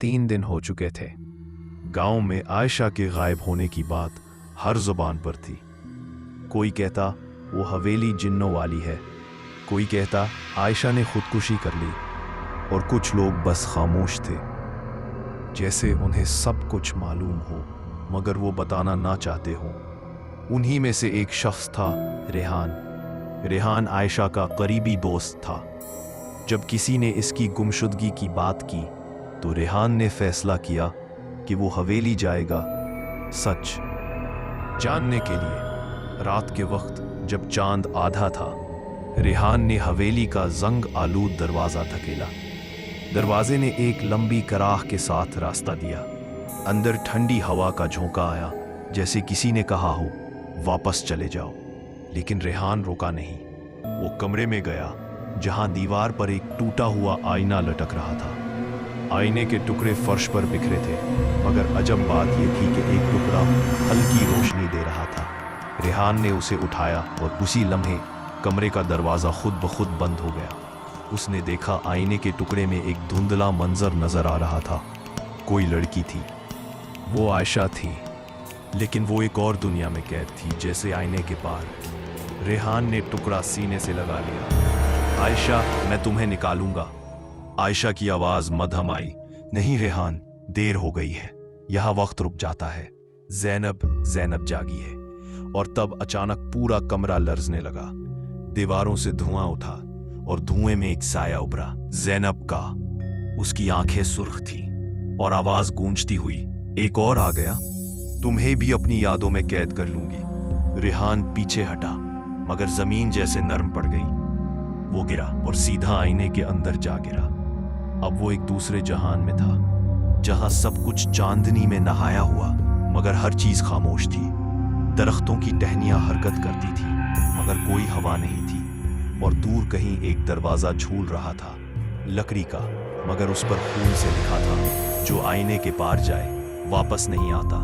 3 दिन हो चुके थे। गांव में आयशा के गायब होने की बात हर जुबान पर थी। कोई कहता वो हवेली जिन्नों वाली है, कोई कहता आयशा ने खुदकुशी कर ली, और कुछ लोग बस खामोश थे, जैसे उन्हें सब कुछ मालूम हो मगर वो बताना ना चाहते हों। उन्हीं में से एक शख्स था रेहान। रेहान आयशा का करीबी दोस्त था। जब किसी ने इसकी गुमशुदगी की बात की तो रेहान ने फैसला किया कि वो हवेली जाएगा सच जानने के लिए। रात के वक्त जब चांद आधा था, रेहान ने हवेली का जंग आलूद दरवाजा धकेला। दरवाजे ने एक लंबी कराह के साथ रास्ता दिया। अंदर ठंडी हवा का झोंका आया, जैसे किसी ने कहा हो वापस चले जाओ। लेकिन रेहान रुका नहीं। वो कमरे में गया जहां दीवार पर एक टूटा हुआ आईना लटक रहा था। आईने के टुकड़े फर्श पर बिखरे थे, मगर अजब बात यह थी कि एक टुकड़ा हल्की रोशनी दे रहा था। रेहान ने उसे उठाया और उसी लम्हे कमरे का दरवाज़ा खुद ब खुद बंद हो गया। उसने देखा आईने के टुकड़े में एक धुंधला मंजर नजर आ रहा था। कोई लड़की थी, वो आयशा थी, लेकिन वो एक और दुनिया में कैद थी, जैसे आईने के पार। रेहान ने टुकड़ा सीने से लगा लिया। आयशा, मैं तुम्हें निकालूंगा। आयशा की आवाज मध्यम आई। नहीं रेहान, देर हो गई है, यहां वक्त रुक जाता है। ज़ैनब जागी है। और तब अचानक पूरा कमरा लर्जने लगा। दीवारों से धुआं उठा और धुएं में एक साया उभरा, ज़ैनब का। उसकी आंखें सुर्ख थीं और आवाज गूंजती हुई, एक और आ गया। तुम्हें भी अपनी यादों में कैद कर लूंगी। रेहान पीछे हटा, मगर जमीन जैसे नरम पड़ गई। वो गिरा और सीधा आईने के अंदर जा गिरा। अब वो एक दूसरे जहान में था, जहां सब कुछ चांदनी में नहाया हुआ, मगर हर चीज खामोश थी। दरख्तों की टहनियां हरकत करती थी, मगर कोई हवा नहीं थी। और दूर कहीं एक दरवाजा झूल रहा था, लकड़ी का, मगर उस पर खून से लिखा था, जो आईने के पार जाए वापस नहीं आता।